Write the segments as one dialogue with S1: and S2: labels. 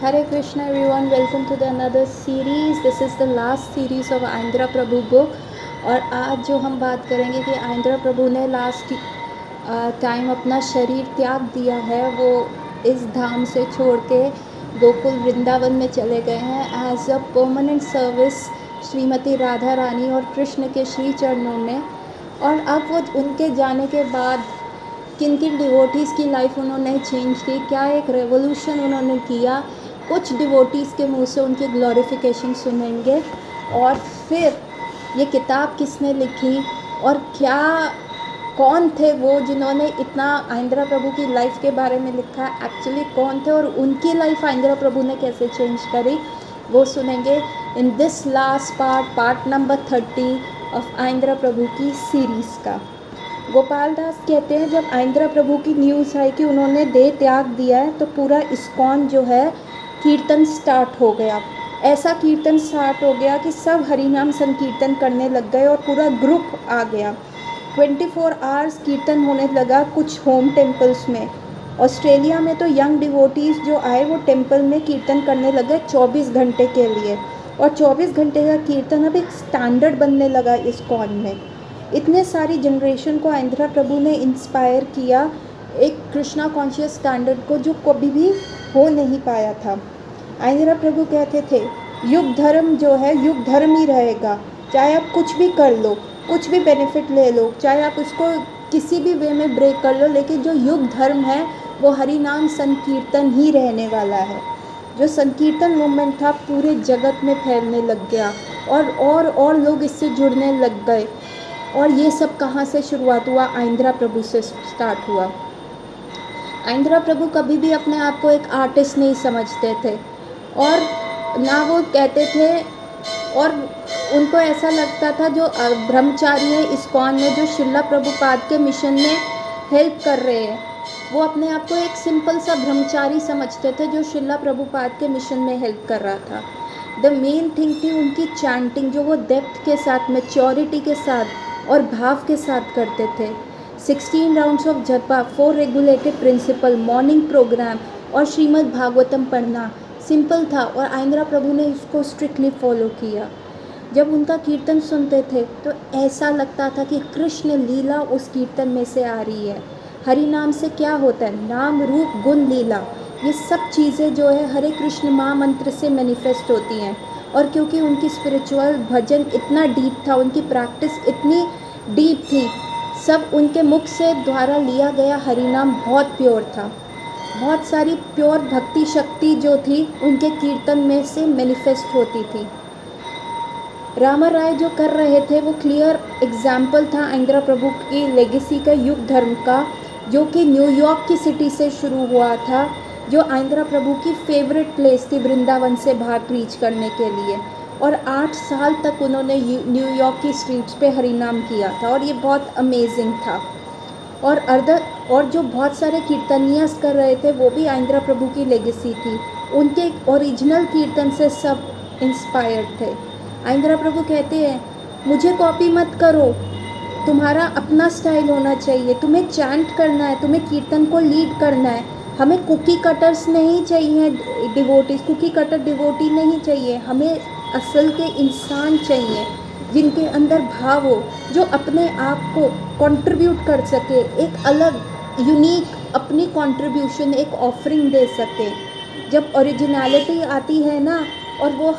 S1: Hare Krishna everyone, welcome to the another series. This is the last series of आइंद्रा Prabhu book. और आज जो हम बात करेंगे कि आइंद्रा प्रभु ने लास्ट टाइम अपना शरीर त्याग दिया है, वो इस धाम से छोड़ के गोकुल वृंदावन में चले गए हैं as a permanent service Shrimati Radha Rani और कृष्ण के श्री चरणों में। और अब वो उनके जाने के बाद किन किन डिवोटीज़ की लाइफ उन्होंने चेंज की, क्या एक रेवोल्यूशन उन्होंने किया, कुछ डिवोटीज़ के मुंह से उनकी ग्लोरिफिकेशन सुनेंगे। और फिर ये किताब किसने लिखी और क्या कौन थे वो जिन्होंने इतना आइंद्रा प्रभु की लाइफ के बारे में लिखा, एक्चुअली कौन थे और उनकी लाइफ आइंद्रा प्रभु ने कैसे चेंज करी, वो सुनेंगे in this last part number 30 of Aindra Prabhu की सीरीज़ का। गोपाल दास कहते हैं, जब आइंद्रा प्रभु की न्यूज़ आई कि उन्होंने देह त्याग दिया है तो पूरा इस्कॉन जो है कीर्तन स्टार्ट हो गया। ऐसा कीर्तन स्टार्ट हो गया कि सब हरिनाम संकीर्तन करने लग गए और पूरा ग्रुप आ गया। 24 आवर्स कीर्तन होने लगा कुछ होम टेम्पल्स में। ऑस्ट्रेलिया में तो यंग डिवोटीज़ जो आए वो टेम्पल में कीर्तन करने लगे 24 घंटे के लिए, और 24 घंटे का कीर्तन अब एक स्टैंडर्ड बनने लगा इस्कॉन में। इतने सारी जनरेशन को आइंद्रा प्रभु ने इंस्पायर किया एक कृष्णा कॉन्शियस स्टैंडर्ड को जो कभी भी हो नहीं पाया था। आइंद्रा प्रभु कहते थे युग धर्म जो है युग धर्म ही रहेगा, चाहे आप कुछ भी कर लो, कुछ भी बेनिफिट ले लो, चाहे आप उसको किसी भी वे में ब्रेक कर लो, लेकिन जो युग धर्म है वो हरि नाम संकीर्तन ही रहने वाला है। जो संकीर्तन मूवमेंट था पूरे जगत में फैलने लग गया और लोग इससे जुड़ने लग गए। और ये सब कहाँ से शुरुआत हुआ? आइंद्रा प्रभु से स्टार्ट हुआ। आइंद्रा प्रभु कभी भी अपने आप को एक आर्टिस्ट नहीं समझते थे और ना वो कहते थे, और उनको ऐसा लगता था जो ब्रह्मचारी है इस्कॉन में जो शिला प्रभुपाद के मिशन में हेल्प कर रहे हैं, वो अपने आप को एक सिंपल सा ब्रह्मचारी समझते थे जो शिला प्रभुपाद के मिशन में हेल्प कर रहा था। द मेन थिंग थी उनकी चैंटिंग, जो वो डेप्थ के साथ, मैच्योरिटी के साथ और भाव के साथ करते थे। 16 राउंड्स ऑफ जपा, 4 रेगुलेटेड प्रिंसिपल, मॉर्निंग प्रोग्राम और श्रीमद् भागवतम पढ़ना सिंपल था और आइंद्रा प्रभु ने इसको स्ट्रिक्टली फॉलो किया। जब उनका कीर्तन सुनते थे तो ऐसा लगता था कि कृष्ण लीला उस कीर्तन में से आ रही है। हरि नाम से क्या होता है? नाम रूप गुण लीला, ये सब चीज़ें जो है हरे कृष्ण महामंत्र से मैनिफेस्ट होती हैं। और क्योंकि उनकी स्पिरिचुअल भजन इतना डीप था, उनकी प्रैक्टिस इतनी डीप थी, सब उनके मुख से द्वारा लिया गया हरिनाम बहुत प्योर था। बहुत सारी प्योर भक्ति शक्ति जो थी उनके कीर्तन में से मैनिफेस्ट होती थी। रामा राय जो कर रहे थे वो क्लियर एग्जाम्पल था आइंद्रा प्रभु की लेगेसी का, युग धर्म का, जो कि न्यूयॉर्क की सिटी से शुरू हुआ था, जो आइंद्रा प्रभु की फेवरेट प्लेस थी वृंदावन से बाहर प्रीच करने के लिए। और 8 साल तक उन्होंने न्यूयॉर्क की स्ट्रीट्स पे हरिनाम किया था और ये बहुत अमेजिंग था। और जो बहुत सारे कीर्तनियास कर रहे थे वो भी आइंद्रा प्रभु की लेगेसी थी, उनके ओरिजिनल कीर्तन से सब इंस्पायर्ड थे। आइंद्रा प्रभु कहते हैं मुझे कॉपी मत करो, तुम्हारा अपना स्टाइल होना चाहिए, तुम्हें चैंट करना है, तुम्हें कीर्तन को लीड करना है। हमें कुकी कटर्स नहीं चाहिए डिवोटीज, कुकी कटर डिवोटी नहीं चाहिए, हमें असल के इंसान चाहिए जिनके अंदर भाव हो, जो अपने आप को कंट्रीब्यूट कर सके, एक अलग यूनिक अपनी कंट्रीब्यूशन, एक ऑफरिंग दे सके। जब ओरिजिनलिटी आती है ना, और वो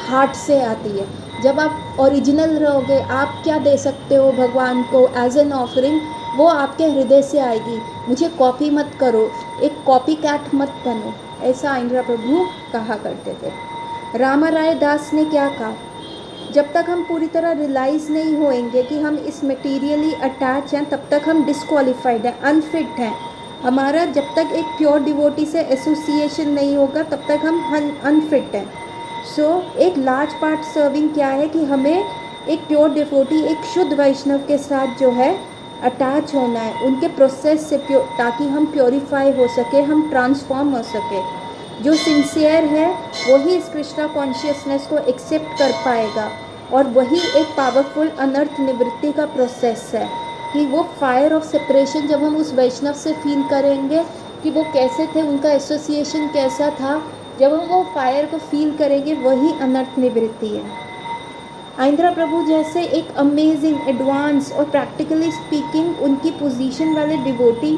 S1: हार्ट से आती है, जब आप ओरिजिनल रहोगे, आप क्या दे सकते हो भगवान को एज एन ऑफरिंग, वो आपके हृदय से आएगी। मुझे कॉपी मत करो, एक कॉपी कैट मत बनो, ऐसा आइंद्रा प्रभु कहा करते थे। रामा राय दास ने क्या कहा? जब तक हम पूरी तरह रियलाइज़ नहीं होएंगे कि हम इस मटेरियली अटैच हैं, तब तक हम डिस्क्वालिफाइड हैं, अनफिट हैं। हमारा जब तक एक प्योर डिवोटी से एसोसिएशन नहीं होगा तब तक हम अनफिट हैं। सो एक लार्ज पार्ट सर्विंग क्या है कि हमें एक प्योर डिवोटी, एक शुद्ध वैष्णव के साथ जो है अटैच होना है, उनके प्रोसेस से ताकि हम प्योरीफाई हो सके, हम ट्रांसफॉर्म हो सके। जो सिंसियर है वही इस कृष्णा कॉन्शियसनेस को एक्सेप्ट कर पाएगा, और वही एक पावरफुल अनर्थ निवृत्ति का प्रोसेस है कि वो फायर ऑफ सेपरेशन जब हम उस वैष्णव से फील करेंगे कि वो कैसे थे, उनका एसोसिएशन कैसा था। जब हम वो फायर को फील करेंगे वही अनर्थ निवृत्ति है। आइंद्रा प्रभु जैसे एक अमेजिंग, एडवांस और प्रैक्टिकली स्पीकिंग उनकी पोजीशन वाले डिवोटी,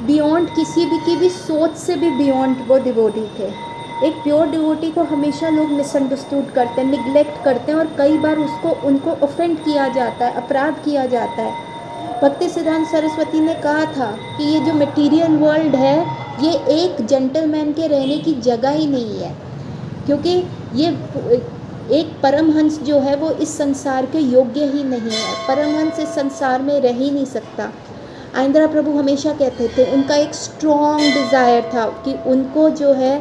S1: बियॉन्ड किसी भी की भी सोच से भी बियॉन्ड वो डिवोटी थे। एक प्योर डिवोटी को हमेशा लोग मिसअंडरस्टूड करते हैं, निगलेक्ट करते हैं, और कई बार उनको ऑफेंड किया जाता है, अपराध किया जाता है। भक्ति सिद्धांत सरस्वती ने कहा था कि ये जो मटेरियल वर्ल्ड है ये एक जेंटलमैन के रहने की जगह ही नहीं है, क्योंकि ये एक परमहंस जो है वो इस संसार के योग्य ही नहीं है। परमहंस इस संसार में रह ही नहीं सकता। आइंद्रा प्रभु हमेशा कहते थे, उनका एक स्ट्रॉन्ग डिज़ायर था कि उनको जो है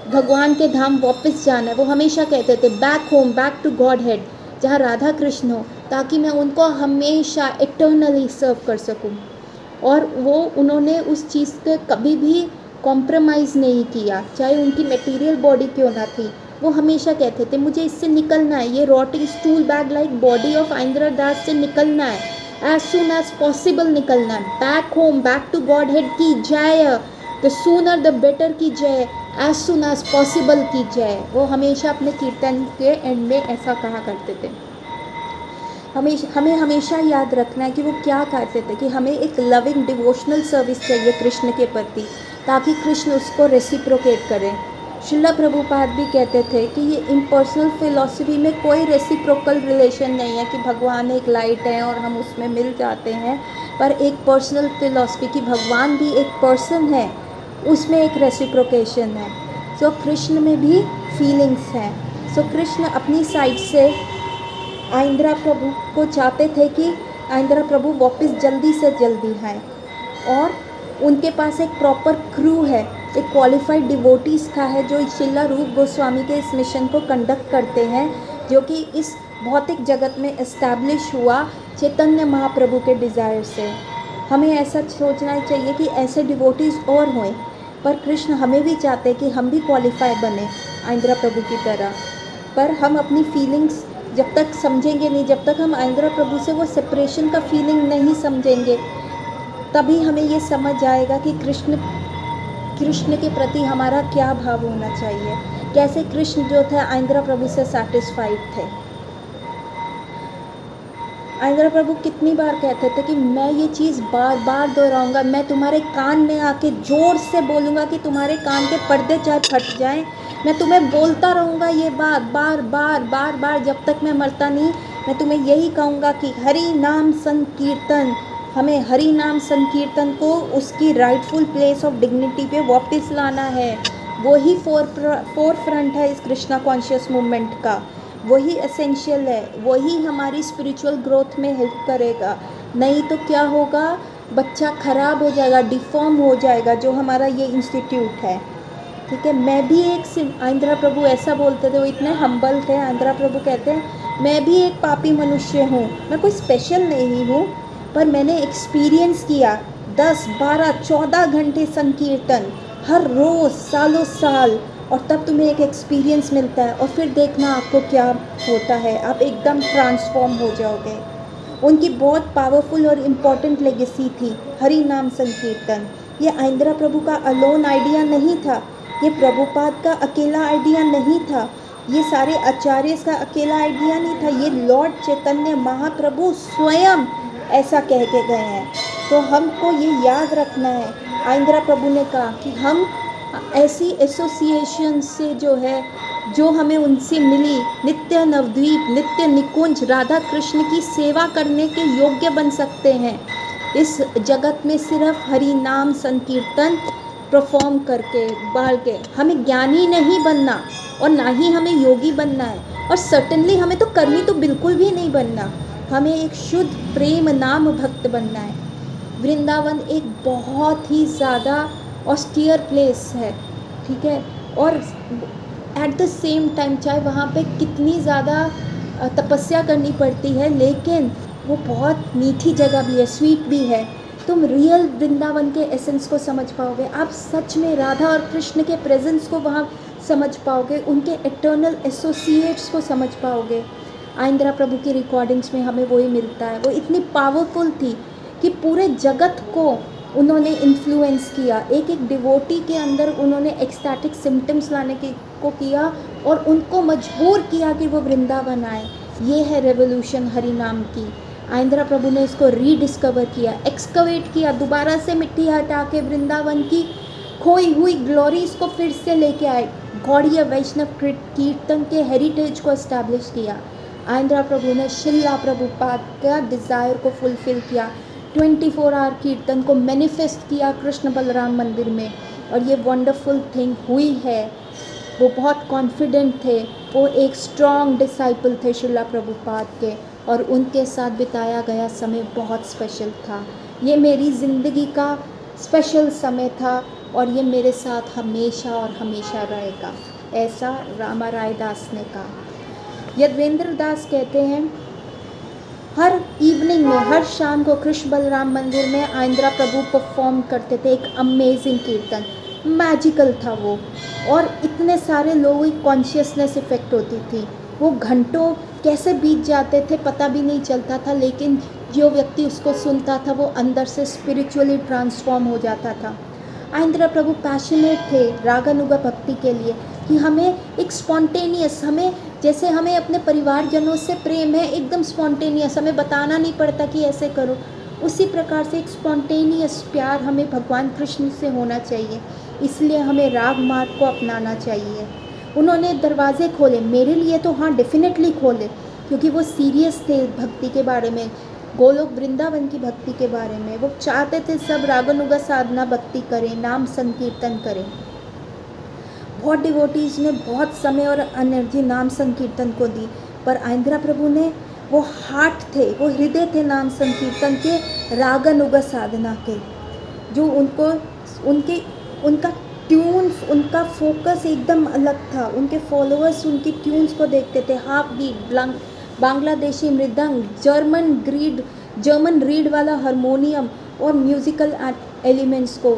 S1: भगवान के धाम वापस जाना है। वो हमेशा कहते थे back home, back to Godhead, जहाँ राधा कृष्ण हो, ताकि मैं उनको हमेशा इटर्नली सर्व कर सकूं। और उन्होंने उस चीज़ पे कभी भी कॉम्प्रोमाइज़ नहीं किया, चाहे उनकी मटेरियल बॉडी क्यों ना थी। वो हमेशा कहते थे मुझे इससे निकलना है, ये rotting stool bag like body of Aindra Das से निकलना है, एज सुन एज पॉसिबल निकलना है। Back home, back to godhead की जय, द सूनर द बेटर की जय, एज सुन एज पॉसिबल की जय। वो हमेशा अपने कीर्तन के एंड में ऐसा कहा करते थे। हमें हमेशा याद रखना है कि वो क्या कहते थे, कि हमें एक लविंग डिवोशनल सर्विस चाहिए कृष्ण के प्रति, ताकि कृष्ण उसको रेसिप्रोकेट करें। श्रील प्रभुपाद भी कहते थे कि ये इम्पर्सनल फिलॉसफी में कोई रेसिप्रोकल रिलेशन नहीं है कि भगवान एक लाइट है और हम उसमें मिल जाते हैं, पर एक पर्सनल फिलॉसफी कि भगवान भी एक पर्सन है, उसमें एक रेसिप्रोकेशन है। सो कृष्ण में भी फीलिंग्स हैं। सो कृष्ण अपनी साइड से आइंद्रा प्रभु को चाहते थे कि आइंद्रा प्रभु वापस जल्दी से जल्दी आए, और उनके पास एक प्रॉपर क्रू है, एक क्वालिफाइड डिवोटीज़ का है जो श्रील रूप गोस्वामी के इस मिशन को कंडक्ट करते हैं, जो कि इस भौतिक जगत में एस्टैब्लिश हुआ चैतन्य महाप्रभु के डिज़ायर से। हमें ऐसा सोचना चाहिए कि ऐसे डिवोटीज़ और हों, पर कृष्ण हमें भी चाहते कि हम भी क्वालिफाई बने आइंद्रा प्रभु की तरह। पर हम अपनी फीलिंग्स जब तक समझेंगे नहीं, जब तक हम आइंद्रा प्रभु से वो सेपरेशन का फीलिंग नहीं समझेंगे, तभी हमें ये समझ आएगा कि कृष्ण के प्रति हमारा क्या भाव होना चाहिए, कैसे कृष्ण जो थे आइंद्रा प्रभु से सैटिस्फाइड थे। आइंद्रा प्रभु कितनी बार कहते थे कि मैं ये चीज़ बार बार दोहराऊंगा, मैं तुम्हारे कान में आके ज़ोर से बोलूँगा कि तुम्हारे कान के पर्दे चाहे फट जाएं, मैं तुम्हें बोलता रहूँगा ये बात बार बार बार बार जब तक मैं मरता नहीं। मैं तुम्हें यही कहूँगा कि हरि नाम संकीर्तन, हमें हरि नाम संकीर्तन को उसकी राइटफुल प्लेस ऑफ डिग्निटी पे वापस लाना है। वही फोर फ्रंट है इस कृष्णा कॉन्शियस मूवमेंट का, वही एसेंशियल है, वही हमारी स्पिरिचुअल ग्रोथ में हेल्प करेगा। नहीं तो क्या होगा, बच्चा ख़राब हो जाएगा, डिफॉर्म हो जाएगा, जो हमारा ये इंस्टीट्यूट है। ठीक है, मैं भी एक आइंद्रा प्रभु ऐसा बोलते थे, वो इतने हम्बल थे। आइंद्रा प्रभु कहते हैं मैं भी एक पापी मनुष्य हूँ, मैं कोई स्पेशल नहीं हूँ, पर मैंने एक्सपीरियंस किया 10, 12, 14 घंटे संकीर्तन हर रोज़ सालों साल, और तब तुम्हें एक एक्सपीरियंस मिलता है, और फिर देखना आपको क्या होता है, आप एकदम ट्रांसफॉर्म हो जाओगे। उनकी बहुत पावरफुल और इम्पॉर्टेंट लेगेसी थी हरि नाम संकीर्तन। ये आइंद्रा प्रभु का अलोन आइडिया नहीं था, ये प्रभुपाद का अकेला आइडिया नहीं था, ये सारे आचार्य का अकेला आइडिया नहीं था, ये लॉर्ड चैतन्य महाप्रभु स्वयं ऐसा कह के गए हैं। तो हमको ये याद रखना है, आइंद्रा प्रभु ने कहा कि हम ऐसी एसोसिएशन से जो हमें उनसे मिली, नित्य नवद्वीप, नित्य निकुंज, राधा कृष्ण की सेवा करने के योग्य बन सकते हैं इस जगत में, सिर्फ हरि नाम संकीर्तन परफॉर्म करके बाल के। हमें ज्ञानी नहीं बनना और ना ही हमें योगी बनना है, और सर्टनली हमें तो कर्मी तो बिल्कुल भी नहीं बनना, हमें एक शुद्ध प्रेम नाम भक्त बनना है। वृंदावन एक बहुत ही ज़्यादा ऑस्टियर प्लेस है, ठीक है, और एट द सेम टाइम चाहे वहाँ पे कितनी ज़्यादा तपस्या करनी पड़ती है, लेकिन वो बहुत मीठी जगह भी है, स्वीट भी है। तुम रियल वृंदावन के एसेंस को समझ पाओगे, आप सच में राधा और कृष्ण के प्रेजेंस को वहाँ समझ पाओगे, उनके एटर्नल एसोसिएट्स को समझ पाओगे। आइंद्रा प्रभु की रिकॉर्डिंग्स में हमें वही मिलता है। वो इतनी पावरफुल थी कि पूरे जगत को उन्होंने इन्फ्लुएंस किया, एक एक डिवोटी के अंदर उन्होंने एक्सटैटिक सिम्टम्स लाने को किया और उनको मजबूर किया कि वो वृंदावन आए। ये है रेवोल्यूशन हरि नाम की। आइंद्रा प्रभु ने इसको रीडिस्कवर किया, एक्सकवेट किया, दोबारा से मिट्टी हटा के वृंदावन की खोई हुई ग्लोरी इसको फिर से लेके आए। गौड़ीय वैष्णव कीर्तन के हेरिटेज को इस्टेब्लिश किया। आइंद्रा प्रभु ने शिला प्रभुपाद का डिज़ायर को फुलफ़िल किया, 24 आवर कीर्तन को मैनिफेस्ट किया कृष्ण बलराम मंदिर में। और ये वंडरफुल थिंग हुई है। वो बहुत कॉन्फिडेंट थे, वो एक स्ट्रॉन्ग डिसाइपल थे शिला प्रभुपाद के, और उनके साथ बिताया गया समय बहुत स्पेशल था। ये मेरी ज़िंदगी का स्पेशल समय था और ये मेरे साथ हमेशा और हमेशा रहेगा, ऐसा रामा राय दास ने कहा। यदवेंद्र दास कहते हैं, हर इवनिंग में, हर शाम को कृष्ण बलराम मंदिर में आइंद्रा प्रभु परफॉर्म करते थे एक अमेजिंग कीर्तन। मैजिकल था वो, और इतने सारे लोगों की कॉन्शियसनेस इफेक्ट होती थी। वो घंटों कैसे बीत जाते थे पता भी नहीं चलता था, लेकिन जो व्यक्ति उसको सुनता था वो अंदर से स्पिरिचुअली ट्रांसफॉर्म हो जाता था। आइंद्रा प्रभु पैशनेट थे रागानुगा भक्ति के लिए, कि हमें एक स्पॉन्टेनियस, हमें जैसे हमें अपने परिवारजनों से प्रेम है एकदम स्पॉन्टेनियस, हमें बताना नहीं पड़ता कि ऐसे करो, उसी प्रकार से एक स्पॉन्टेनियस प्यार हमें भगवान कृष्ण से होना चाहिए। इसलिए हमें राग मार्ग को अपनाना चाहिए। उन्होंने दरवाजे खोले मेरे लिए, तो हाँ डेफिनेटली खोले, क्योंकि वो सीरियस थे भक्ति के बारे में, गोलोक वृंदावन की भक्ति के बारे में। वो चाहते थे सब रागानुगा साधना भक्ति करें, नाम संकीर्तन करें। बहुत डिवोटीज़ ने बहुत समय और एनर्जी नाम संकीर्तन को दी, पर आइंद्रा प्रभु ने, वो हार्ट थे, वो हृदय थे नाम संकीर्तन के, रागानुगा साधना के, जो उनका ट्यून्स, उनका फोकस एकदम अलग था। उनके फॉलोअर्स उनकी ट्यून्स को देखते थे, हाफ बीट, बांग्लादेशी मृदंग, जर्मन रीड वाला हारमोनियम और म्यूज़िकल एलिमेंट्स को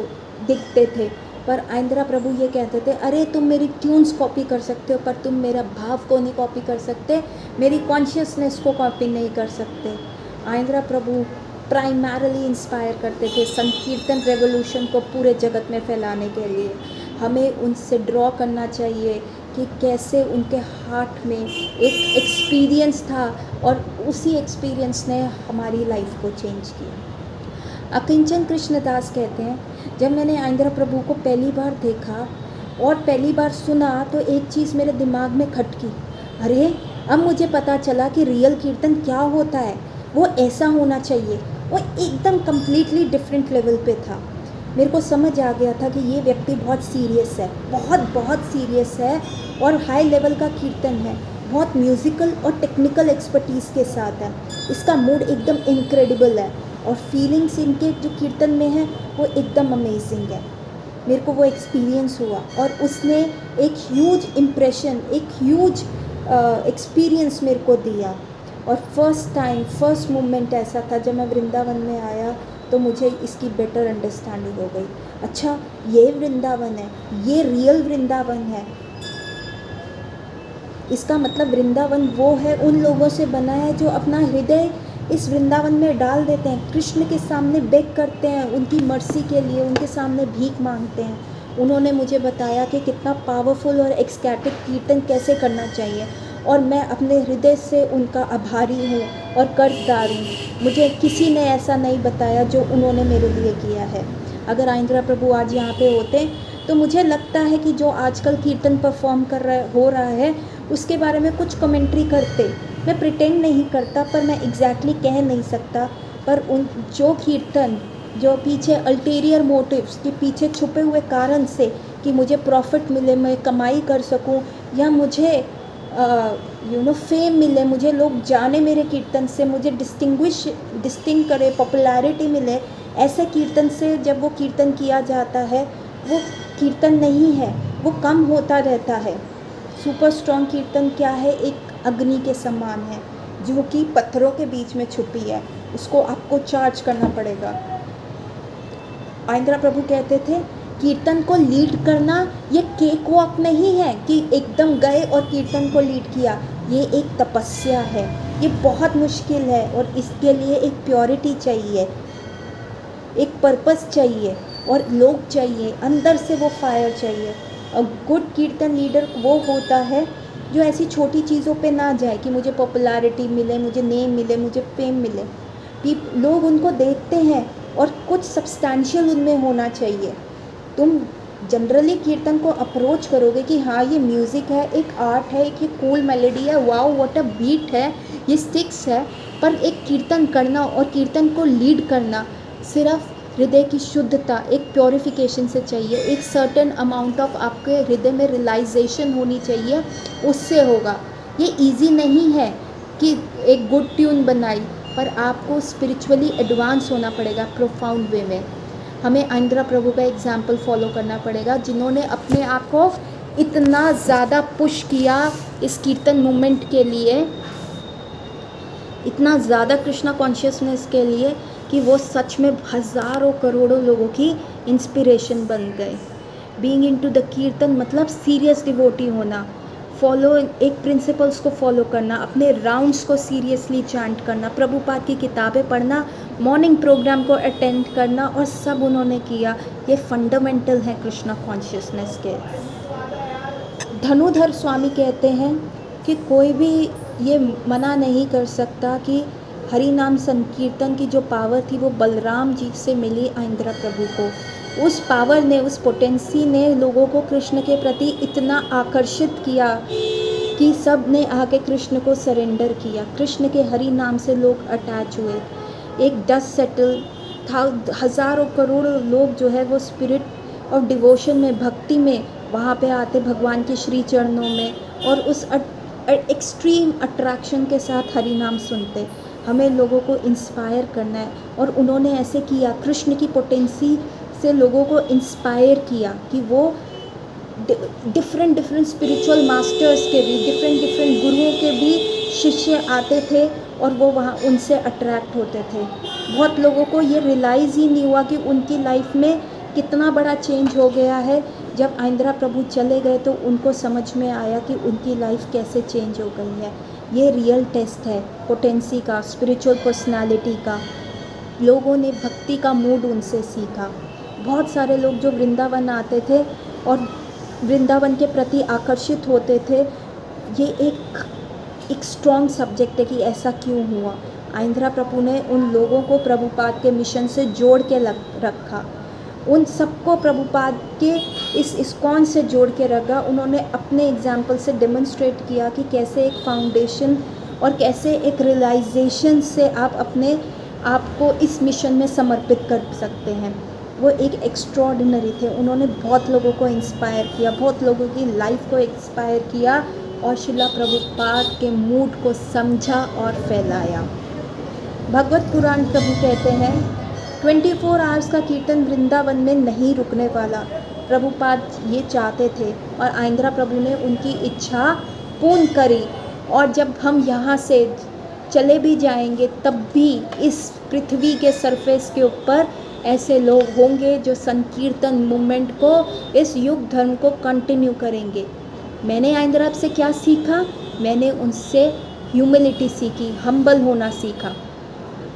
S1: देखते थे। पर आइंद्रा प्रभु ये कहते थे, अरे तुम मेरी ट्यून्स कॉपी कर सकते हो, पर तुम मेरा भाव को नहीं कॉपी कर सकते, मेरी कॉन्शियसनेस को कॉपी नहीं कर सकते। आइंद्रा प्रभु प्राइमरली इंस्पायर करते थे संकीर्तन रेवोल्यूशन को पूरे जगत में फैलाने के लिए। हमें उनसे ड्रॉ करना चाहिए कि कैसे उनके हार्ट में एक एक्सपीरियंस था, और उसी एक्सपीरियंस ने हमारी लाइफ को चेंज किया। अकिंचन कृष्णदास कहते हैं, जब मैंने आइंद्रा प्रभु को पहली बार देखा और पहली बार सुना, तो एक चीज़ मेरे दिमाग में खटकी, अरे अब मुझे पता चला कि रियल कीर्तन क्या होता है, वो ऐसा होना चाहिए। वो एकदम कम्प्लीटली डिफरेंट लेवल पे था। मेरे को समझ आ गया था कि ये व्यक्ति बहुत सीरियस है, बहुत सीरियस है, और हाई लेवल का कीर्तन है, बहुत म्यूज़िकल और टेक्निकल एक्सपर्टीज़ के साथ है। इसका मूड एकदम इनक्रेडिबल है, और फीलिंग्स इनके जो कीर्तन में है वो एकदम अमेजिंग है। मेरे को वो एक्सपीरियंस हुआ, और उसने एक ह्यूज इम्प्रेशन, एक ह्यूज एक्सपीरियंस मेरे को दिया। और फर्स्ट मोमेंट ऐसा था जब मैं वृंदावन में आया, तो मुझे इसकी बेटर अंडरस्टैंडिंग हो गई। अच्छा, ये वृंदावन है, ये रियल वृंदावन है। इसका मतलब वृंदावन वो है, उन लोगों से बना है जो अपना हृदय इस वृंदावन में डाल देते हैं, कृष्ण के सामने बेग करते हैं, उनकी मर्सी के लिए उनके सामने भीख मांगते हैं। उन्होंने मुझे बताया कि कितना पावरफुल और एक्सटैटिक कीर्तन कैसे करना चाहिए, और मैं अपने हृदय से उनका आभारी हूँ और कर्जदार हूँ। मुझे किसी ने ऐसा नहीं बताया जो उन्होंने मेरे लिए किया है। अगर आइंद्रा प्रभु आज यहाँ पे होते तो मुझे लगता है कि जो आजकल कीर्तन परफॉर्म हो रहा है उसके बारे में कुछ कमेंट्री करते। मैं प्रिटेंड नहीं करता, पर मैं एग्जैक्टली कह नहीं सकता, पर उन जो कीर्तन जो पीछे अल्टीरियर मोटिव्स के पीछे छुपे हुए कारण से कि मुझे प्रॉफिट मिले, मैं कमाई कर सकूं, या मुझे फेम मिले, मुझे लोग जाने मेरे कीर्तन से, मुझे डिस्टिंग करे, पॉपुलैरिटी मिले, ऐसे कीर्तन से जब वो कीर्तन किया जाता है वो कीर्तन नहीं है, वो कम होता रहता है। सुपर स्ट्रॉन्ग कीर्तन क्या है? एक अग्नि के समान है जो कि पत्थरों के बीच में छुपी है, उसको आपको चार्ज करना पड़ेगा। आइंद्रा प्रभु कहते थे कीर्तन को लीड करना ये केक वॉक नहीं है कि एकदम गए और कीर्तन को लीड किया, ये एक तपस्या है, ये बहुत मुश्किल है, और इसके लिए एक प्योरिटी चाहिए। एक पर्पस चाहिए और लोग चाहिए, अंदर से वो फायर चाहिए। और गुड कीर्तन लीडर वो होता है जो ऐसी छोटी चीज़ों पे ना जाए कि मुझे पॉपुलैरिटी मिले, मुझे नेम मिले, मुझे फेम मिले। लोग उनको देखते हैं और कुछ सब्सटैंशियल उनमें होना चाहिए। तुम जनरली कीर्तन को अप्रोच करोगे कि हाँ ये म्यूज़िक है, एक आर्ट है, एक ये कूल मेलोडी है, वाओ व्हाट अ बीट है, ये स्टिक्स है, पर एक कीर्तन करना और कीर्तन को लीड करना सिर्फ हृदय की शुद्धता, एक प्योरिफिकेशन से चाहिए, एक सर्टेन अमाउंट ऑफ आपके हृदय में रियलाइजेशन होनी चाहिए, उससे होगा। ये इजी नहीं है कि एक गुड ट्यून बनाई, पर आपको स्पिरिचुअली एडवांस होना पड़ेगा प्रोफाउंड वे में। हमें आइंद्रा प्रभु का एग्जाम्पल फॉलो करना पड़ेगा, जिन्होंने अपने आप को इतना ज़्यादा पुश किया इस कीर्तन मूवमेंट के लिए, इतना ज़्यादा कृष्णा कॉन्शियसनेस के लिए कि वो सच में हज़ारों करोड़ों लोगों की इंस्पिरेशन बन गए। बीइंग इनटू द कीर्तन मतलब सीरियस डिवोटी होना, फॉलो एक प्रिंसिपल्स को फॉलो करना, अपने राउंड्स को सीरियसली चैंट करना, प्रभुपाद की किताबें पढ़ना, मॉर्निंग प्रोग्राम को अटेंड करना, और सब उन्होंने किया। ये फंडामेंटल है कृष्णा कॉन्शियसनेस के। धनुधर स्वामी कहते हैं कि कोई भी ये मना नहीं कर सकता कि हरि नाम संकीर्तन की जो पावर थी वो बलराम जी से मिली आइंद्रा प्रभु को। उस पावर ने, उस पोटेंसी ने लोगों को कृष्ण के प्रति इतना आकर्षित किया कि सब ने आके कृष्ण को सरेंडर किया। कृष्ण के हरि नाम से लोग अटैच हुए, एक डस्ट सेटल था। हज़ारों करोड़ों लोग जो है वो स्पिरिट और डिवोशन में, भक्ति में वहाँ पे आते भगवान के श्री चरणों में, और उस एक्सट्रीम अट्रैक्शन के साथ हरि नाम सुनते। हमें लोगों को इंस्पायर करना है, और उन्होंने ऐसे किया, कृष्ण की पोटेंसी से लोगों को इंस्पायर किया कि वो डिफरेंट स्पिरिचुअल मास्टर्स के भी, डिफरेंट गुरुओं के भी शिष्य आते थे और वो वहाँ उनसे अट्रैक्ट होते थे। बहुत लोगों को ये रियलाइज़ ही नहीं हुआ कि उनकी लाइफ में कितना बड़ा चेंज हो गया है। जब आइंद्रा प्रभु चले गए तो उनको समझ में आया कि उनकी लाइफ कैसे चेंज हो गई है। ये रियल टेस्ट है पोटेंसी का, स्पिरिचुअल पर्सनालिटी का। लोगों ने भक्ति का मूड उनसे सीखा। बहुत सारे लोग जो वृंदावन आते थे और वृंदावन के प्रति आकर्षित होते थे, ये एक स्ट्रॉन्ग सब्जेक्ट है कि ऐसा क्यों हुआ। आइंद्रा प्रभु ने उन लोगों को प्रभुपाद के मिशन से जोड़ के रखा, उन सबको प्रभुपाद के इस इस्कॉन से जोड़ के रखा। उन्होंने अपने एग्जाम्पल से डेमोन्स्ट्रेट किया कि कैसे एक फाउंडेशन और कैसे एक रियलाइजेशन से आप अपने आप को इस मिशन में समर्पित कर सकते हैं। वो एक एक्स्ट्रॉर्डिनरी थे। उन्होंने बहुत लोगों को इंस्पायर किया, बहुत लोगों की लाइफ को इंस्पायर किया, और शिला प्रभुपाद के मूड को समझा और फैलाया। भगवत पुराण प्रभु कहते हैं 24 आवर्स का कीर्तन वृंदावन में नहीं रुकने वाला। प्रभुपाद ये चाहते थे और आइंद्रा प्रभु ने उनकी इच्छा पूर्ण करी। और जब हम यहाँ से चले भी जाएंगे तब भी इस पृथ्वी के सरफेस के ऊपर ऐसे लोग होंगे जो संकीर्तन मूवमेंट को, इस युग धर्म को कंटिन्यू करेंगे। मैंने आइंद्रा से क्या सीखा? मैंने उनसे ह्यूमिलिटी सीखी, हम्बल होना सीखा।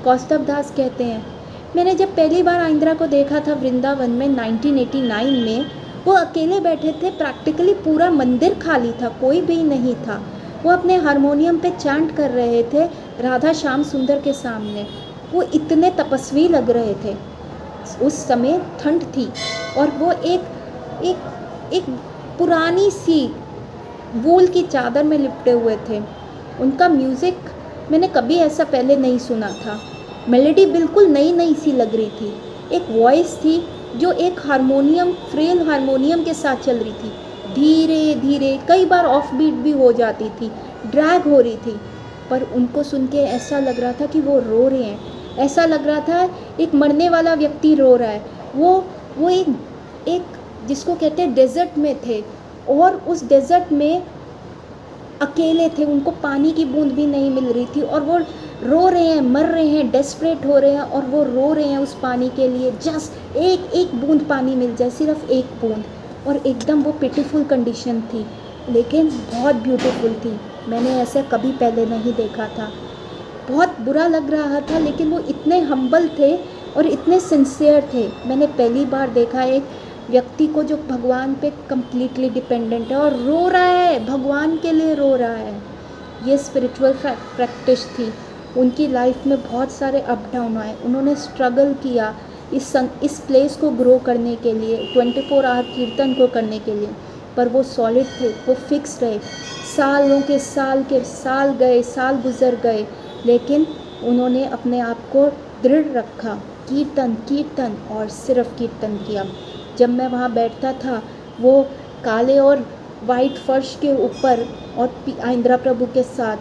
S1: कौस्तभ दास कहते हैं, मैंने जब पहली बार आइंद्रा को देखा था वृंदावन में 1989 में, वो अकेले बैठे थे, प्रैक्टिकली पूरा मंदिर खाली था, कोई भी नहीं था। वो अपने हारमोनियम पे चैंट कर रहे थे राधा श्याम सुंदर के सामने। वो इतने तपस्वी लग रहे थे। उस समय ठंड थी और वो एक पुरानी सी वूल की चादर में लिपटे हुए थे। उनका म्यूज़िक मैंने कभी ऐसा पहले नहीं सुना था। मेलोडी बिल्कुल नई सी लग रही थी। एक वॉइस थी जो एक हारमोनियम, फ्रेल हारमोनियम के साथ चल रही थी, धीरे धीरे, कई बार ऑफ बीट भी हो जाती थी, ड्रैग हो रही थी। पर उनको सुन के ऐसा लग रहा था कि वो रो रहे हैं। ऐसा लग रहा था एक मरने वाला व्यक्ति रो रहा है। वो एक जिसको कहते हैं डेजर्ट में थे, और उस डेजर्ट में अकेले थे, उनको पानी की बूंद भी नहीं मिल रही थी, और वो रो रहे हैं, मर रहे हैं, डेस्परेट हो रहे हैं, और वो रो रहे हैं उस पानी के लिए। जस्ट एक बूंद पानी मिल जाए, सिर्फ एक बूंद। और एकदम वो पिटीफुल कंडीशन थी, लेकिन बहुत ब्यूटीफुल थी। मैंने ऐसे कभी पहले नहीं देखा था। बहुत बुरा लग रहा था, लेकिन वो इतने हम्बल थे, और इतने सिंसियर थे। मैंने पहली बार देखा एक व्यक्ति को जो भगवान पे कम्प्लीटली डिपेंडेंट है और रो रहा है, भगवान के लिए रो रहा है। ये स्पिरिचुअल प्रैक्टिस थी। उनकी लाइफ में बहुत सारे अप डाउन आए, उन्होंने स्ट्रगल किया इस प्लेस को ग्रो करने के लिए, 24 आवर कीर्तन को करने के लिए, पर वो सॉलिड थे, वो फिक्स रहे। सालों के साल गए, साल गुजर गए, लेकिन उन्होंने अपने आप को दृढ़ रखा, कीर्तन और सिर्फ कीर्तन किया। जब मैं वहाँ बैठता था, वो काले और वाइट फर्श के ऊपर और आइंद्रा प्रभु के साथ,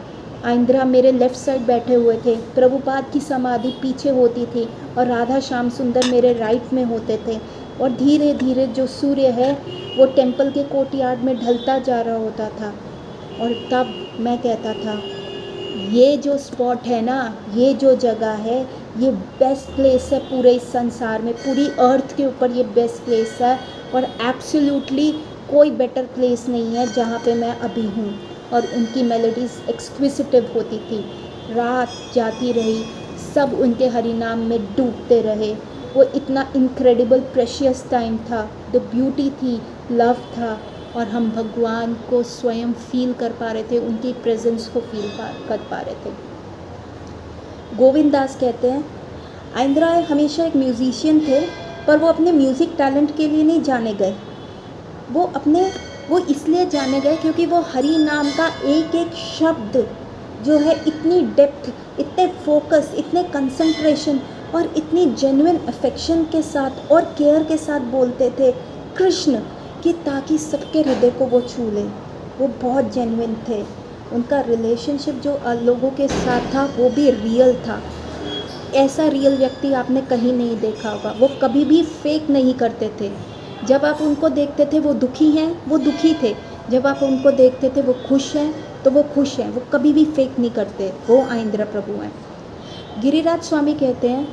S1: आइंद्रा मेरे लेफ़्ट साइड बैठे हुए थे, प्रभुपाद की समाधि पीछे होती थी और राधा श्याम सुंदर मेरे राइट में होते थे। और धीरे धीरे जो सूर्य है वो टेंपल के कोर्टयार्ड में ढलता जा रहा होता था। और तब मैं कहता था, ये जो स्पॉट है ना, ये जो जगह है, ये बेस्ट प्लेस है पूरे इस संसार में, पूरी अर्थ के ऊपर ये बेस्ट प्लेस है और एब्सोल्युटली कोई बेटर प्लेस नहीं है जहाँ पे मैं अभी हूँ। और उनकी मेलोडीज़ एक्सक्विसिटिव होती थी। रात जाती रही, सब उनके हरि नाम में डूबते रहे। वो इतना इनक्रेडिबल प्रेशियस टाइम था, द ब्यूटी थी, लव था, और हम भगवान को स्वयं फील कर पा रहे थे, उनकी प्रेजेंस को फील कर पा रहे थे। गोविंद दास कहते हैं, आइंद्रा हमेशा एक म्यूज़िशियन थे, पर वो अपने म्यूज़िक टैलेंट के लिए नहीं जाने गए। वो इसलिए जाने गए क्योंकि वो हरि नाम का एक एक शब्द जो है इतनी डेप्थ, इतने फोकस, इतने कंसंट्रेशन और इतनी जेन्युइन अफेक्शन के साथ और केयर के साथ बोलते थे कृष्ण, कि ताकि सबके हृदय को वो छू ले। वो बहुत जेन्युइन थे। उनका रिलेशनशिप जो लोगों के साथ था वो भी रियल था। ऐसा रियल व्यक्ति आपने कहीं नहीं देखा होगा। वो कभी भी फेक नहीं करते थे। जब आप उनको देखते थे वो दुखी हैं, वो दुखी थे। जब आप उनको देखते थे वो खुश हैं, तो वो खुश हैं। वो कभी भी फेक नहीं करते। वो आइंद्रा प्रभु हैं। गिरिराज स्वामी कहते हैं,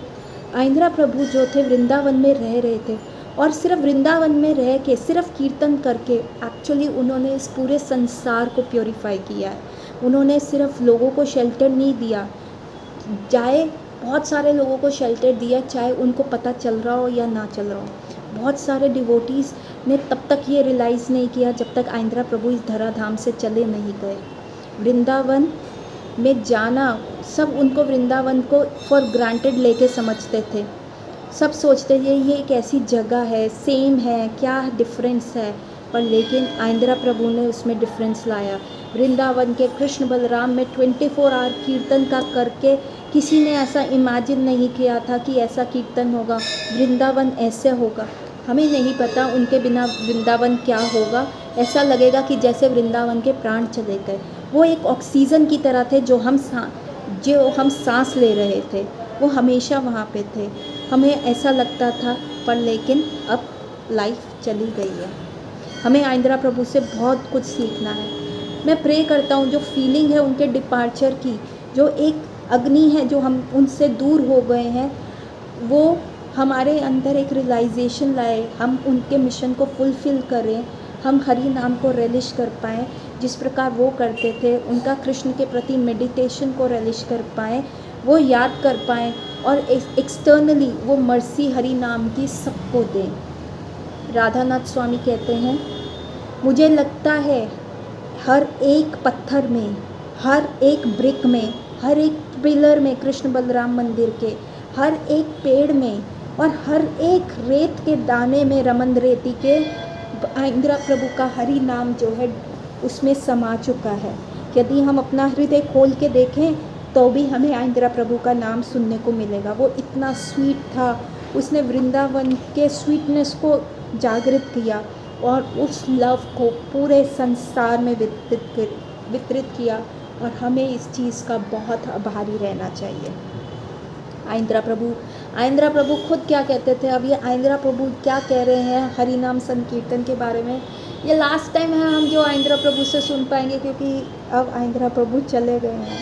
S1: आइंद्रा प्रभु जो थे वृंदावन में रह रहे थे, और सिर्फ वृंदावन में रह के, सिर्फ कीर्तन करके एक्चुअली उन्होंने इस पूरे संसार को प्योरीफाई किया है। उन्होंने सिर्फ लोगों को शेल्टर नहीं दिया, बहुत सारे लोगों को शेल्टर दिया, चाहे उनको पता चल रहा हो या ना चल रहा हो। बहुत सारे डिवोटीज़ ने तब तक ये रियलाइज़ नहीं किया जब तक आइंद्रा प्रभु इस धराधाम से चले नहीं गए। वृंदावन में जाना, सब उनको वृंदावन को फॉर ग्रांटेड लेके समझते थे। सब सोचते थे ये एक ऐसी जगह है, सेम है, क्या डिफरेंस है, पर लेकिन आइंद्रा प्रभु ने उसमें डिफरेंस लाया। वृंदावन के कृष्ण बलराम में 24 आवर कीर्तन का करके किसी ने ऐसा इमेजिन नहीं किया था कि ऐसा कीर्तन होगा, वृंदावन ऐसे होगा। हमें नहीं पता उनके बिना वृंदावन क्या होगा। ऐसा लगेगा कि जैसे वृंदावन के प्राण चले गए। वो एक ऑक्सीजन की तरह थे जो हम सांस ले रहे थे। वो हमेशा वहाँ पे थे। हमें ऐसा लगता था, पर लेकिन अब लाइफ चली गई है। हमें आइंद्रा प्रभु से बहुत कुछ सीखना है। मैं प्रे करता हूँ जो फीलिंग है उनके डिपार्चर की, जो एक अग्नि है जो हम उनसे दूर हो गए हैं, वो हमारे अंदर एक रियलाइजेशन लाए, हम उनके मिशन को फुलफ़िल करें, हम हरि नाम को रिलिश कर पाएँ जिस प्रकार वो करते थे। उनका कृष्ण के प्रति मेडिटेशन को रिलिश कर पाएँ, वो याद कर पाएँ, और एक्सटर्नली वो मर्सी हरि नाम की सबको दें। राधानाथ स्वामी कहते हैं, मुझे लगता है हर एक पत्थर में, हर एक ब्रिक में, हर एक पिलर में कृष्ण बलराम मंदिर के, हर एक पेड़ में और हर एक रेत के दाने में, रमन रेती के, आइंद्रा प्रभु का हरि नाम जो है उसमें समा चुका है। यदि हम अपना हृदय खोल के देखें तो भी हमें आइंद्रा प्रभु का नाम सुनने को मिलेगा। वो इतना स्वीट था, उसने वृंदावन के स्वीटनेस को जागृत किया और उस लव को पूरे संसार में वितरित किया, और हमें इस चीज़ का बहुत आभारी रहना चाहिए। आइंद्रा प्रभु खुद क्या कहते थे, अब ये आइंद्रा प्रभु क्या कह रहे हैं हरि नाम संकीर्तन के बारे में। ये लास्ट टाइम है हम जो आइंद्रा प्रभु से सुन पाएंगे, क्योंकि अब आइंद्रा प्रभु चले गए हैं।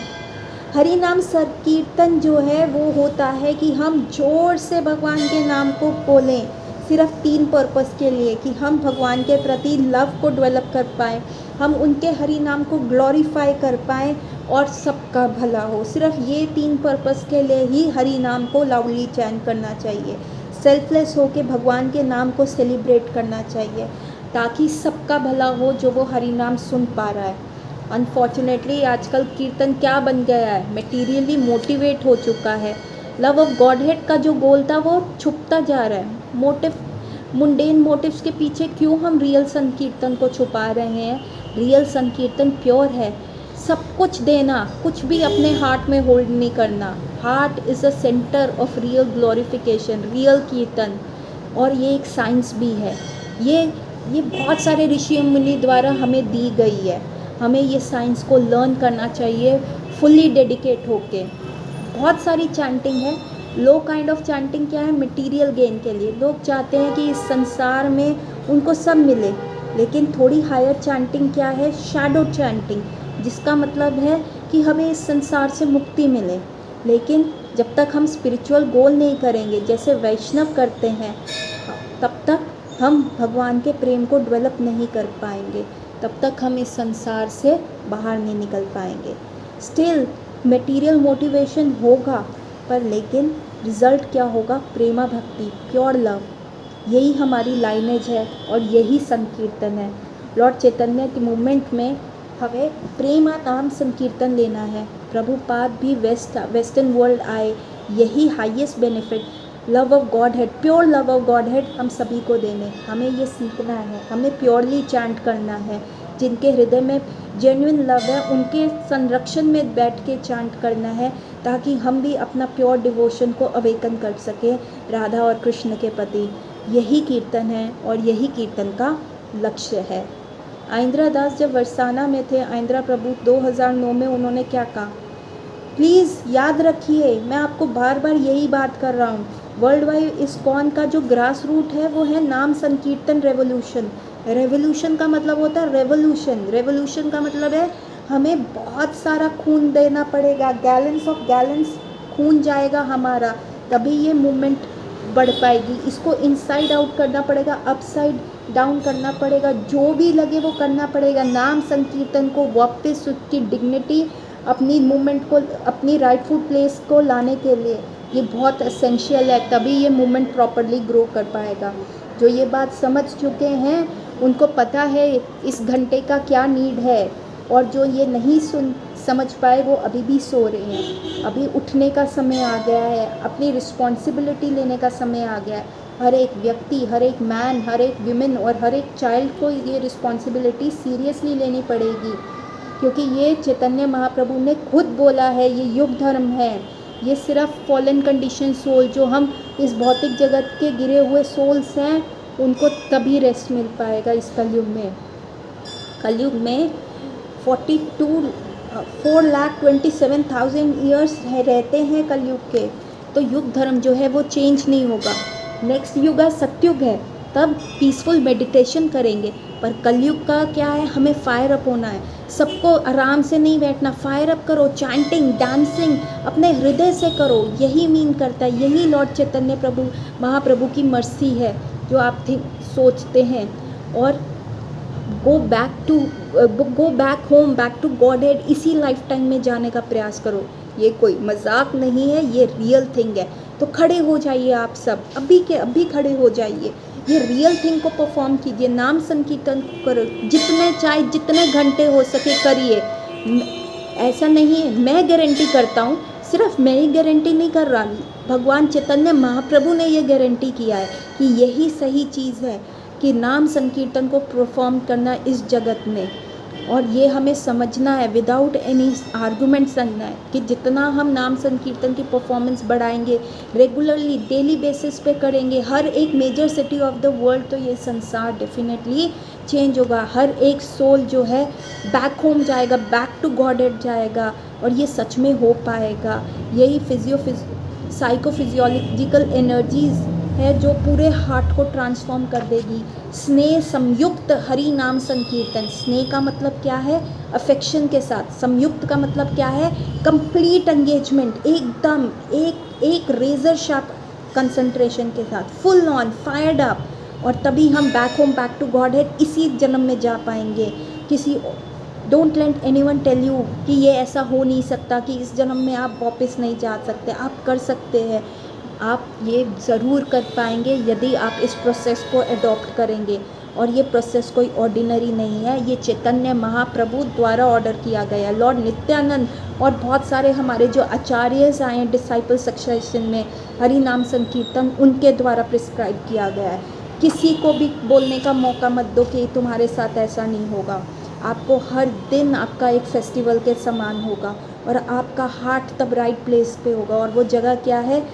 S1: हरि नाम संकीर्तन जो है वो होता है कि हम जोर से भगवान के नाम को बोलें, सिर्फ 3 पर्पस के लिए, कि हम भगवान के प्रति लव को डेवलप कर पाएँ, हम उनके हरि नाम को ग्लोरीफाई कर पाएँ, और सबका भला हो। सिर्फ ये 3 पर्पस के लिए ही हरि नाम को लाउडली चैंट करना चाहिए। सेल्फलेस होके भगवान के नाम को सेलिब्रेट करना चाहिए ताकि सबका भला हो जो वो हरि नाम सुन पा रहा है। अनफॉर्चुनेटली आजकल कीर्तन क्या बन गया है, मटेरियली मोटिवेट हो चुका है। लव ऑफ गॉड हेड का जो गोल था वो छुपता जा रहा है। मोटिव, मुंडेन मोटिव्स के पीछे क्यों हम रियल संकीर्तन को छुपा रहे हैं? रियल संकीर्तन प्योर है, सब कुछ देना, कुछ भी अपने हार्ट में होल्ड नहीं करना। Heart is a centre of real glorification, real कीर्तन। और ये एक साइंस भी है, ये बहुत सारे ऋषि मुनि द्वारा हमें दी गई है। हमें ये साइंस को लर्न करना चाहिए फुल्ली डेडिकेट होके। बहुत सारी चैंटिंग है। लो काइंड ऑफ चैंटिंग क्या है? मटेरियल गेन के लिए। लोग चाहते हैं कि इस संसार में उनको सब मिले, लेकिन थोड़ी हायर चैंटिंग क्या है? शैडो चैंटिंग, जिसका मतलब है कि हमें इस संसार से मुक्ति मिले। लेकिन जब तक हम स्पिरिचुअल गोल नहीं करेंगे जैसे वैष्णव करते हैं, तब तक हम भगवान के प्रेम को डेवलप नहीं कर पाएंगे, तब तक हम इस संसार से बाहर नहीं निकल पाएंगे। स्टिल मटेरियल मोटिवेशन होगा, पर लेकिन रिज़ल्ट क्या होगा? प्रेमा भक्ति, प्योर लव। यही हमारी लाइनेज है और यही संकीर्तन है। लॉर्ड चैतन्य के मूवमेंट में हमें प्रेमा नाम संकीर्तन लेना है। प्रभुपाद भी वेस्टर्न वर्ल्ड आए, यही highest benefit love of God head, pure love of God head हम सभी को देने। हमें ये सीखना है, हमें प्योरली चैंट करना है। जिनके हृदय में जेन्युइन लव है उनके संरक्षण में बैठ के चैंट करना है, ताकि हम भी अपना प्योर डिवोशन को अवेकन कर सकें राधा और कृष्ण के प्रति। यही कीर्तन है और यही कीर्तन का लक्ष्य है। आइंद्रा दास जब वर्साना में थे, आइंद्रा प्रभु 2009 में उन्होंने क्या कहा? प्लीज़ याद रखिए, मैं आपको बार बार यही बात कर रहा हूँ। वर्ल्ड वाइड इस्कॉन का जो ग्रास रूट है वो है नाम संकीर्तन रेवोल्यूशन। रेवोल्यूशन का मतलब होता है रेवोल्यूशन। रेवोल्यूशन का मतलब है हमें बहुत सारा खून देना पड़ेगा, गैलेंस ऑफ गैलेंस खून जाएगा हमारा, तभी ये मूवमेंट बढ़ पाएगी। इसको इनसाइड आउट करना पड़ेगा, अपसाइड डाउन करना पड़ेगा, जो भी लगे वो करना पड़ेगा। नाम संकीर्तन को वापस उसकी डिग्निटी, अपनी मूवमेंट को अपनी राइटफुल प्लेस को लाने के लिए ये बहुत एसेंशियल है, तभी ये मूवमेंट प्रॉपरली ग्रो कर पाएगा। जो ये बात समझ चुके हैं उनको पता है इस घंटे का क्या नीड है, और जो ये नहीं समझ पाए वो अभी भी सो रहे हैं। अभी उठने का समय आ गया है, अपनी रिस्पॉन्सिबिलिटी लेने का समय आ गया है। हर एक व्यक्ति, हर एक मैन, हर एक विमेन और हर एक चाइल्ड को ये रिस्पॉन्सिबिलिटी सीरियसली लेनी पड़ेगी, क्योंकि ये चैतन्य महाप्रभु ने खुद बोला है ये युग धर्म है। ये सिर्फ फॉलन कंडीशन सोल, जो हम इस भौतिक जगत के गिरे हुए सोल्स हैं, उनको तभी रेस्ट मिल पाएगा इस कलयुग में। कलयुग में 4,27,000 ईयर्स रहते हैं कलयुग के, तो युग धर्म जो है वो चेंज नहीं होगा। नेक्स्ट युग सत्युग है, तब पीसफुल मेडिटेशन करेंगे। पर कलयुग का क्या है? हमें फायर अप होना है। सबको आराम से नहीं बैठना, फायर अप करो, चैंटिंग, डांसिंग अपने हृदय से करो। यही मीन करता है, यही लॉर्ड चैतन्य प्रभु महाप्रभु की मर्सी है जो आप सोचते हैं। और go back home, back to Godhead, इसी लाइफ टाइम में जाने का प्रयास करो। ये कोई मजाक नहीं है, ये रियल थिंग है। तो खड़े हो जाइए आप सब, अभी के अभी खड़े हो जाइए, ये रियल थिंग को परफॉर्म कीजिए। नाम संकीर्तन करो, जितने चाहे जितने घंटे हो सके करिए। ऐसा नहीं है, मैं गारंटी करता हूँ, सिर्फ मैं ही गारंटी नहीं कर रहा, भगवान चैतन्य महाप्रभु ने ये गारंटी किया है कि यही सही चीज़ है कि नाम संकीर्तन को परफॉर्म करना इस जगत में। और ये हमें समझना है, विदाउट एनी आर्गूमेंट समझना है कि जितना हम नाम संकीर्तन की परफॉर्मेंस बढ़ाएंगे, रेगुलरली डेली बेसिस पे करेंगे, हर एक major city of the world, तो ये संसार डेफिनेटली चेंज होगा। हर एक सोल जो है बैक होम जाएगा, बैक टू गॉड हेड जाएगा, और ये सच में हो पाएगा। यही साइकोफिजियोलॉजिकल एनर्जीज़ है जो पूरे हार्ट को ट्रांसफॉर्म कर देगी। स्नेह संयुक्त हरि नाम संकीर्तन, स्नेह का मतलब क्या है? अफेक्शन के साथ। संयुक्त का मतलब क्या है? कंप्लीट एंगेजमेंट, एकदम एक रेजर शार्प कंसंट्रेशन के साथ, फुल ऑन फायर्ड अप। और तभी हम back home, back to Godhead इसी जन्म में जा पाएंगे। किसी don't let anyone tell you कि ये ऐसा हो नहीं सकता, कि इस जन्म में आप वापस नहीं जा सकते। आप कर सकते हैं, आप ये ज़रूर कर पाएंगे यदि आप इस प्रोसेस को अडॉप्ट करेंगे। और ये प्रोसेस कोई ऑर्डिनरी नहीं है, ये चैतन्य महाप्रभु द्वारा ऑर्डर किया गया है। लॉर्ड नित्यानंद और बहुत सारे हमारे जो आचार्यस आए हैं डिसाइपल सक्सेशन में, हरि नाम संकीर्तन उनके द्वारा प्रिस्क्राइब किया गया है। किसी को भी बोलने का मौका मत दो कि तुम्हारे साथ ऐसा नहीं होगा। आपको हर दिन आपका एक फेस्टिवल के समान होगा और आपका हार्ट तब राइट प्लेस पे होगा। और वो जगह क्या है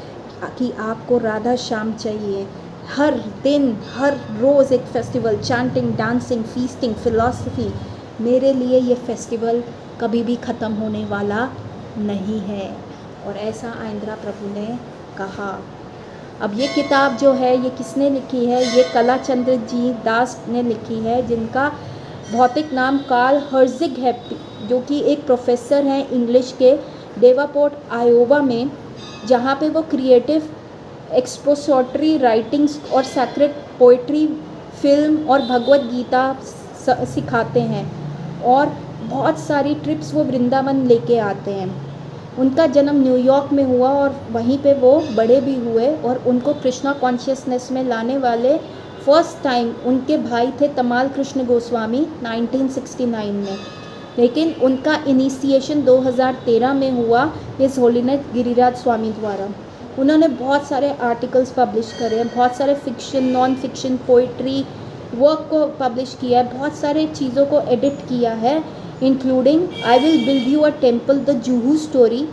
S1: कि आपको राधा श्याम चाहिए। हर दिन हर रोज़ एक festival, chanting, dancing, feasting, philosophy. मेरे लिए ये फेस्टिवल कभी भी ख़त्म होने वाला नहीं है। और ऐसा आइंद्रा प्रभु ने कहा। अब ये किताब जो है ये किसने लिखी है? ये कलाचंद्र जी दास ने लिखी है, जिनका भौतिक नाम कार्ल हर्जिग है, जो कि एक प्रोफेसर हैं इंग्लिश के डेवापोर्ट आयोवा में, जहाँ पे वो क्रिएटिव एक्सपोजिटरी राइटिंग्स और सैक्रेड पोइट्री, फिल्म और भगवत गीता सिखाते हैं। और बहुत सारी ट्रिप्स वो वृंदावन लेके आते हैं। उनका जन्म न्यूयॉर्क में हुआ और वहीं पे वो बड़े भी हुए। और उनको कृष्णा कॉन्शियसनेस में लाने वाले फर्स्ट टाइम उनके भाई थे तमाल कृष्ण गोस्वामी 1969 में। लेकिन उनका इनिशिएशन 2013 में हुआ हिज होलीनेस गिरिराज स्वामी द्वारा। उन्होंने बहुत सारे आर्टिकल्स पब्लिश करे हैं, बहुत सारे fiction, non fiction, poetry work को पब्लिश किया है, बहुत सारे चीज़ों को एडिट किया है, including I will build you a temple, the Juhu story,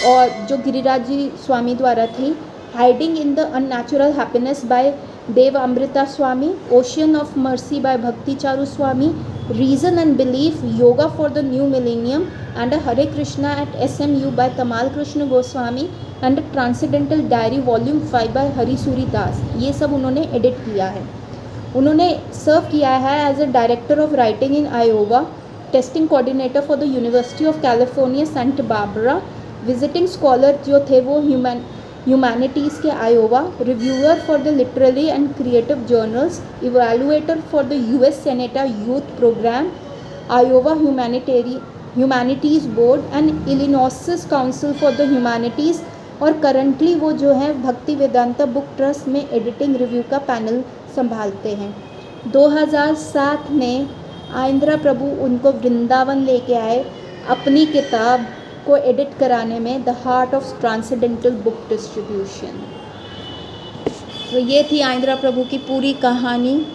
S1: और जो गिरिराज जी स्वामी द्वारा थी, hiding in the unnatural happiness by Dev Amrita Swami, ocean of mercy by Bhakti Charu Swami, reason and belief, yoga for the new millennium and Hare Krishna at SMU by Tamal Krishna Goswami and transcendental diary volume 5 by Harisuri Das. ये सब उन्होंने edit किया है। उन्होंने सर्व किया है as a director of writing in Iowa, testing coordinator for the University of California Santa Barbara, visiting scholar जो थे वो ह्यूमैनिटीज़ के Iowa, reviewer for the literary and creative journals, evaluator for the US senate youth program, Iowa humanities board and Illinois council for the humanities. और currently वो जो है Bhakti Vedanta book trust में editing review का पैनल संभालते हैं। 2007 में आइंद्रा प्रभु उनको वृंदावन लेके आए अपनी किताब को एडिट कराने में, the heart of transcendental book distribution. तो ये थी आइंद्रा प्रभु की पूरी कहानी,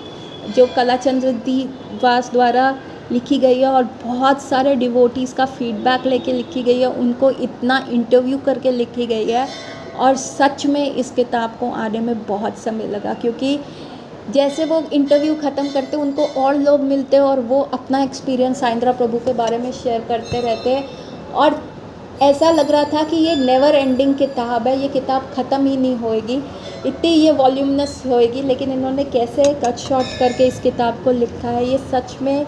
S1: जो कलाचंद्र दी दास द्वारा लिखी गई है और बहुत सारे डिवोटीज़ का फीडबैक लेके लिखी गई है, उनको इतना इंटरव्यू करके लिखी गई है। और सच में इस किताब को आने में बहुत समय लगा, क्योंकि जैसे वो इंटरव्यू ख़त्म करते उनको और लोग मिलते और वो अपना एक्सपीरियंस आइंद्रा प्रभु के बारे में शेयर करते रहते। और ऐसा लग रहा था कि ये नेवर एंडिंग किताब है, ये किताब ख़त्म ही नहीं होएगी, इतनी ये वॉल्यूमनस होएगी। लेकिन इन्होंने कैसे कट शॉर्ट करके इस किताब को लिखा है, ये सच में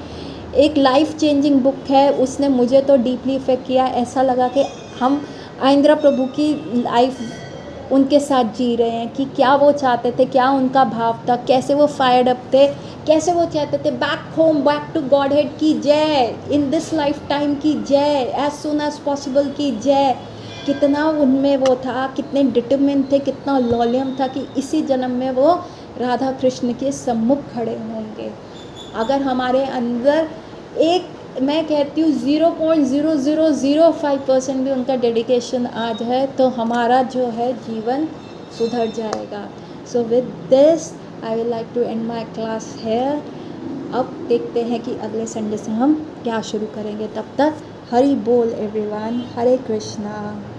S1: एक लाइफ चेंजिंग बुक है। उसने मुझे तो डीपली इफ़ेक्ट किया। ऐसा लगा कि हम आइंद्रा प्रभु की लाइफ उनके साथ जी रहे हैं, कि क्या वो चाहते थे, क्या उनका भाव था, कैसे वो फायर्ड अप थे, कैसे वो चाहते थे back home, back to godhead की जय, इन दिस लाइफ टाइम की जय, एज सुन एज पॉसिबल की जय। कितना उनमें वो था, कितने डिटरमिन थे, कितना लॉलियम था कि इसी जन्म में वो राधा कृष्ण के सम्मुख खड़े होंगे। अगर हमारे अंदर एक, मैं कहती हूँ 0.0005% भी उनका डेडिकेशन आ जाए तो हमारा जो है जीवन सुधर जाएगा। So with this I will like to end my class here. अब देखते हैं कि अगले संडे से हम क्या शुरू करेंगे। तब तक हरि बोल एवरीवन, हरे कृष्णा।